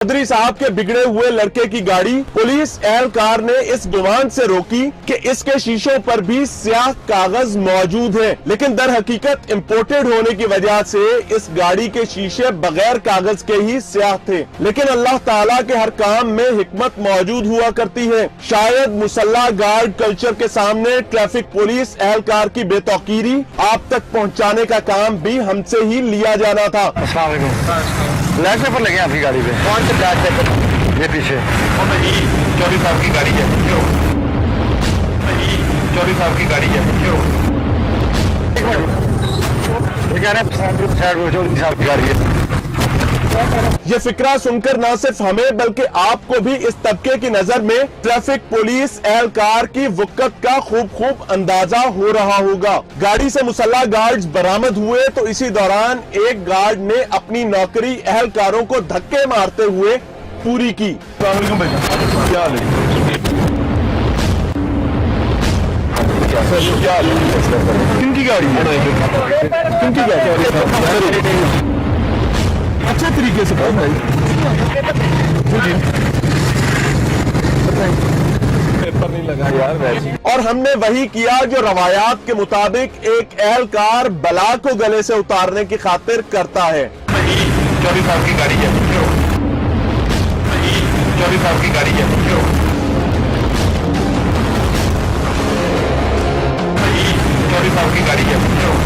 चौधरी साहब के बिगड़े हुए लड़के की गाड़ी पुलिस एहलकार ने इस गुमान से रोकी कि इसके शीशों पर भी स्याह कागज मौजूद है, लेकिन दर हकीकत इम्पोर्टेड होने की वजह से इस गाड़ी के शीशे बगैर कागज के ही स्याह थे। लेकिन अल्लाह ताला के हर काम में हिकमत मौजूद हुआ करती है। शायद मुसल्ला गार्ड कल्चर के सामने ट्रैफिक पुलिस एहलकार की बेतौकीरी आप तक पहुँचाने का काम भी हमसे ही लिया जाना था। ब्लैक पेपर लगे आपकी गाड़ी पे? कौन से ब्लैक पेपर? ये पीछे चौधरी साहब की गाड़ी है, क्यों? चौधरी साहब की गाड़ी है, क्यों? ये कह रहे हैं चौधरी साहब की गाड़ी है। ये फिक्रा सुनकर न सिर्फ हमें बल्कि आपको भी इस तबके की नजर में ट्रैफिक पुलिस एहलकार की वक़्त का खूब अंदाजा हो रहा होगा। गाड़ी से मुसल्ला गार्ड्स बरामद हुए तो इसी दौरान एक गार्ड ने अपनी नौकरी एहलकारों को धक्के मारते हुए पूरी की। किनकी गाड़ी है? किनकी गाड़ी? अच्छे तरीके से पेपर नहीं लगा यार वैसे। और हमने वही किया जो रवायात के मुताबिक एक एहलकार बला को गले से उतारने की खातिर करता है। चौधरी साहब की गाड़ी है, क्यों? चौधरी साहब की गाड़ी है, क्यों? चौधरी साहब की गाड़ी है, क्यों?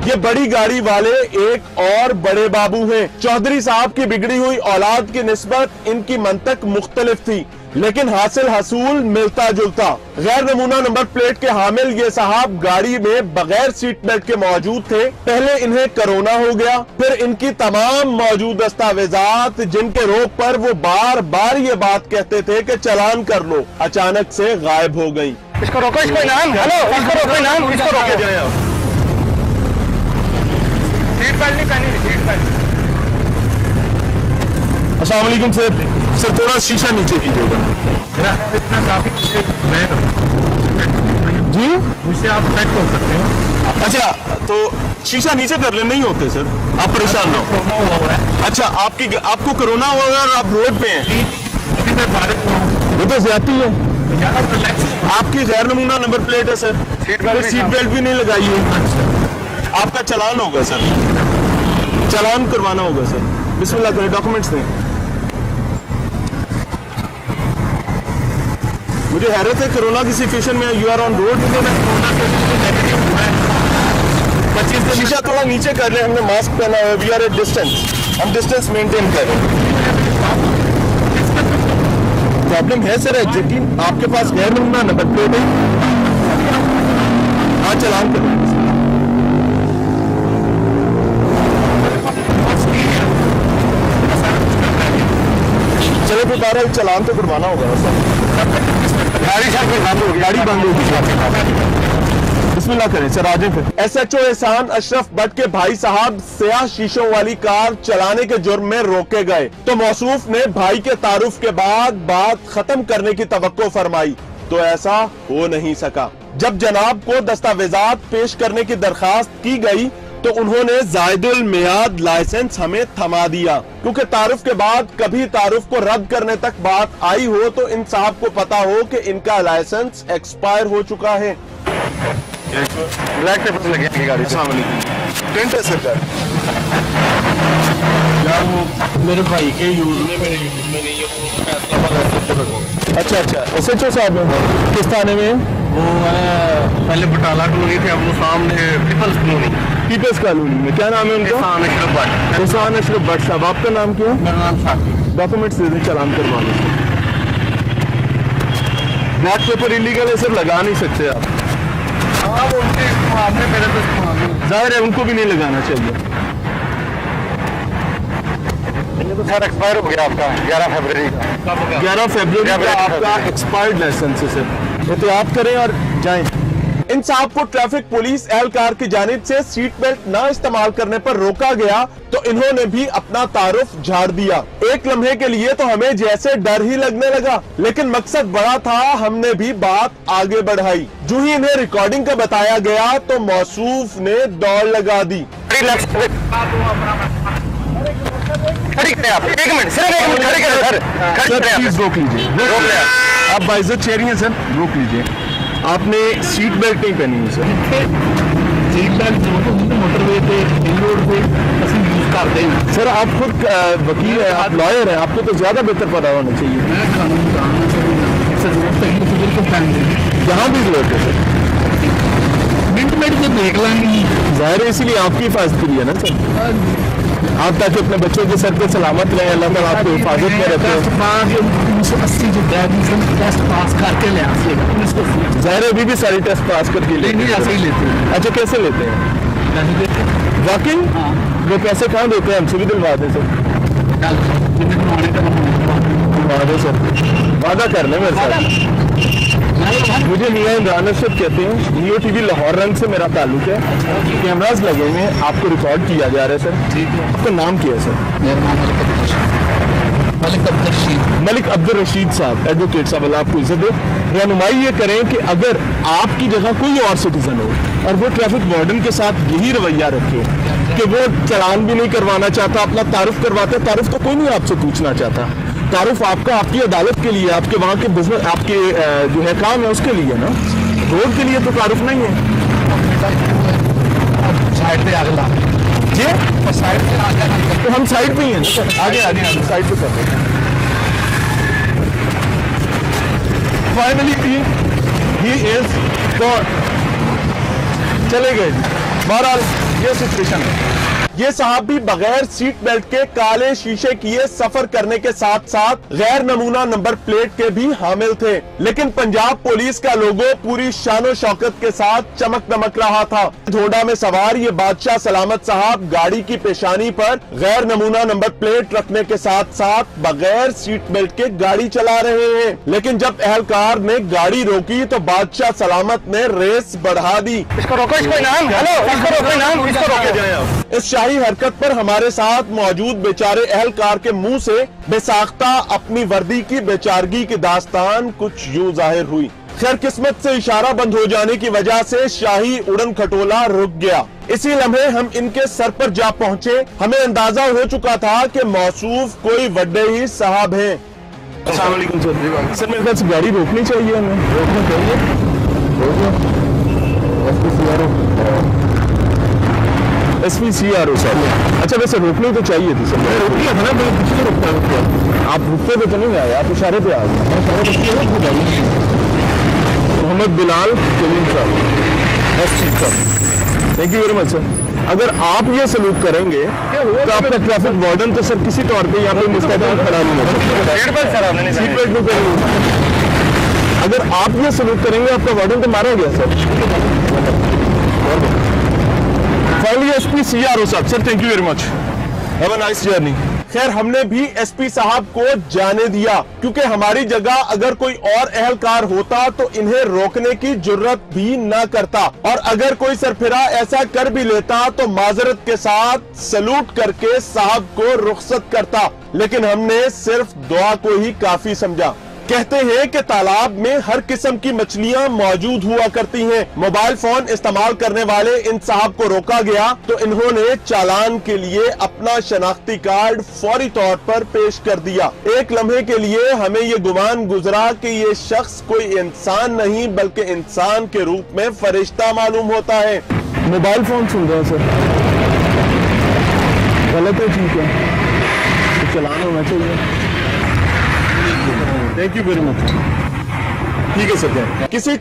ये बड़ी गाड़ी वाले एक और बड़े बाबू हैं। चौधरी साहब की बिगड़ी हुई औलाद की निस्बत इनकी मंतक मुख्तलिफ थी, लेकिन हासिल हसूल मिलता जुलता। गैर नमूना नंबर प्लेट के हामिल ये साहब गाड़ी में बगैर सीट बेल्ट के मौजूद थे। पहले इन्हें कोरोना हो गया, फिर इनकी तमाम मौजूद दस्तावेजात जिनके रोक पर वो बार बार ये बात कहते थे कि चालान कर लो, अचानक से गायब हो गई। इसको रोको, इसको इनाम। हेलो, इसको रोको, इनाम, इसको रोके जाए। सीट बेल्ट नहीं पहनी, सीट बेल्ट। अस्सलाम वालेकुम सर, थोड़ा शीशा नीचे कीजिएगा। इतना काफी जी मुझसे आप सेट कर सकते हो। अच्छा, तो शीशा नीचे कर ले, नहीं होते सर, आप परेशान ना हो। अच्छा, आपको कोरोना हुआ है और आप रोड पे हैं? वो तो ज्यादती है। आपकी गैर नमूना नंबर प्लेट है सर, सीट बेल्ट भी नहीं लगाई है। आपका चालान होगा सर, चालान करवाना होगा सर। बिस्मिल्लाह करें, डॉक्यूमेंट्स दें। मुझे हैरत है, कोरोना की सिचुएशन में यू आर ऑन रोड। शीशा थोड़ा नीचे कर ले, हमने मास्क पहना है, वी आर एट डिस्टेंस, हम डिस्टेंस मेंटेन कर रहे हैं। प्रॉब्लम है सर एग्जैक्टली, आपके पास गैर नमूना नंबर प्लेट है। हाँ, चालान करें। चलो तो बहरहाल चालान तो करवाना होगा सर। गाड़ी बंद होगी। बिस्मिल्लाह करें सर, आगे फिर। SHO एहसान अशरफ भट्ट के भाई साहब स्याह शीशों वाली कार चलाने के जुर्म में रोके गए तो मौसूफ ने भाई के तारुफ के बाद बात खत्म करने की तवक्को फरमाई, तो ऐसा हो नहीं सका। जब जनाब को दस्तावेजात पेश करने की दरखास्त की गई तो उन्होंने जायदुल मियाद लाइसेंस हमें थमा दिया, क्योंकि तारुफ के बाद कभी तारुफ को रद्द करने तक बात आई हो तो इन साहब को पता हो कि इनका लाइसेंस एक्सपायर हो चुका है। ब्लैक पेपर लगे आपकी गाड़ी पे? टेंट है सर यार, वो मेरे भाई के यूज में, मेरे यूज में नहीं है। अच्छा, SHO साहब हैं किस थाने में? वो है पहले बटाला कॉलोनी थे, अब वो सामने पीपल्स कॉलोनी। पीपल्स कॉलोनी में क्या नाम है उनका? एहसान अशरफ भट्ट। एहसान अशरफ भट्ट साहब, आपका नाम क्या है? मेरा नाम शाकिर। डॉक्यूमेंट्स दे दें, चालान करवा लें। ब्लैक पेपर इलीगल है सर, लगा नहीं सकते आप। हाँ, वो उनके मामले मेरे पे जाहिर है उनको भी नहीं लगाना चाहिए। ये तो सर एक्सपायर हो गया आपका 11 फरवरी का। 11 फरवरी का आपका एक्सपायर्ड लाइसेंस है सर, एहतियात करें और जाएं। इन साहब को ट्रैफिक पुलिस एहलकार की जानिब से सीट बेल्ट न इस्तेमाल करने पर रोका गया तो इन्होंने भी अपना तारुफ झाड़ दिया। एक लम्हे के लिए तो हमें जैसे डर ही लगने लगा, लेकिन मकसद बड़ा था, हमने भी बात आगे बढ़ाई। जो ही इन्हें रिकॉर्डिंग का बताया गया तो मौसूफ ने दौड़ लगा दी। खड़ी करें आप, 1 मिनट, सिर्फ 1 मिनट खड़ी करें सर, खड़ी सर करें आप। प्लीज रोक लीजिए, रोक लिया। आप बाइज्जत चेहरी हैं सर, रोक लीजिए। आपने सीट बेल्ट नहीं पहनी है सर। सीट बेल्ट जो होती है मोटरवे पे रिंग रोड पे ਅਸੀਂ यूज करते हैं। सर आप खुद वकील हैं, आप लॉयर हैं, आपको तो ज्यादा बेहतर पता होना चाहिए। मैं कानून जानना चाहिए सर, जरूरत है तो बिल्कुल पहन देंगे, जहाँ भी जरूरत है सर, मिनट मिनट से देख लेंगे। जाहिर है इसीलिए आपकी हिफाजत के लिए ना सर, आप ताकि अपने बच्चों के सर पे सलामत रहें, अल्लाह ताला आपको हिफाजत में रखे। टेस्ट पास 1980 जो ग्रेजुएशन टेस्ट पास करके ले आते हैं 1980। जाहिर है अभी भी सारी टेस्ट पास करके लेते नहीं ऐसे ही लेते हैं, अच्छा कैसे लेते हैं? नहीं देते। वाकई हाँ वो पैसे कहाँ देते हैं? हमसे भी दिलवा दें सर, कल जिन्हें बनवाने का दिलवा दो सर, वादा कर लें मेरे साथ। मुझे मियां इमरान अरशद कहते हैं, नियो टीवी लाहौर रंग से मेरा ताल्लुक है, कैमराज लगे हुए हैं, आपको रिकॉर्ड किया जा रहा है सर। ठीक है। आपका नाम क्या है सर? मेरा नाम मलिक अब्दुल रशीद। मलिक अब्दुल रशीद साहब, एडवोकेट साहब, अल्लाह आपको इज्जत दे। रहनुमाई ये करें कि अगर आपकी जगह कोई और सिटीजन हो और वो ट्रैफिक वार्डन के साथ यही रवैया रखे कि वो चालान भी नहीं करवाना चाहता, अपना तारुफ करवाता है, तारुफ तो कोई नहीं आपसे पूछना चाहता, तारुफ आपका आपकी अदालत के लिए, आपके वहाँ के बिजनेस, आपके जो है काम है उसके लिए ना, रोड के लिए तो तारुफ नहीं है साइड पे अगला जी। और साइड पे आ जाना। तो हम साइड पे ही हैं ना सर, आगे आगे साइड पे कर रहे हैं। फाइनली ही इज गॉड, चले गए। बहरहाल ये सिचुएशन है। ये साहब भी बगैर सीट बेल्ट के काले शीशे किए सफर करने के साथ साथ गैर नमूना नंबर प्लेट के भी हामिल थे, लेकिन पंजाब पुलिस का लोगो पूरी शानो शौकत के साथ चमक दमक रहा था। घोड़ा में सवार ये बादशाह सलामत साहब गाड़ी की पेशानी पर गैर नमूना नंबर प्लेट रखने के साथ साथ बगैर सीट बेल्ट के गाड़ी चला रहे हैं, लेकिन जब एहलकार ने गाड़ी रोकी तो बादशाह सलामत ने रेस बढ़ा दी। इसको रोको, इसको इनाम, हेलो, इसको रोको इनाम, इसको रोको। इस शाही हरकत पर हमारे साथ मौजूद बेचारे एहलकार के मुंह से बेसाख्ता अपनी वर्दी की बेचारगी की दास्तान कुछ यूं जाहिर हुई। खैर किस्मत से इशारा बंद हो जाने की वजह से शाही उड़न खटोला रुक गया। इसी लम्हे हम इनके सर पर जा पहुंचे। हमें अंदाजा हो चुका था कि मौसूफ कोई बड़े ही साहब हैं। अस्सलाम वालेकुम सर। सर मेरे ख्याल से गाड़ी रोकनी चाहिए, हमें रोकनी चाहिए। SPCRO साहब, अच्छा वैसे रोकनी तो चाहिए थी सर, रोकी है ना, मैं पीछे रुकता हूँ। आप रुकते हुए तो नहीं आए, आप इशारे पे आ गए। मोहम्मद बिलाल कलीम साहब, SC साहब, thank you very much sir. अगर आप ये सलूक करेंगे तो आपका ट्रैफिक वार्डन तो सर किसी तौर पे यहाँ पे मुस्तैद खड़ा नहीं हो सकता। सीट बेल्ट नहीं पहनी। अगर आप ये सलूक करेंगे आपका वार्डन तो मारा गया सर। फाइनली SPCRO साहब, sir thank you very much, have a nice journey. खैर हमने भी SP साहब को जाने दिया, क्योंकि हमारी जगह अगर कोई और एहलकार होता तो इन्हें रोकने की जुर्रत भी न करता, और अगर कोई सरफिरा ऐसा कर भी लेता तो माजरत के साथ सलूट करके साहब को रुखसत करता, लेकिन हमने सिर्फ दुआ को ही काफी समझा। कहते हैं कि तालाब में हर किस्म की मछलियां मौजूद हुआ करती हैं। मोबाइल फोन इस्तेमाल करने वाले इन साहब को रोका गया तो इन्होंने चालान के लिए अपना शनाख्ती कार्ड फौरी तौर पर पेश कर दिया। एक लम्हे के लिए हमें ये गुमान गुजरा कि ये शख्स कोई इंसान नहीं बल्कि इंसान के रूप में फरिश्ता मालूम होता है। मोबाइल फोन सुन रहे हैं सर, गलत है, ठीक है, तो चालान होना चाहिए। Thank you very much. ठीक है सर। किसी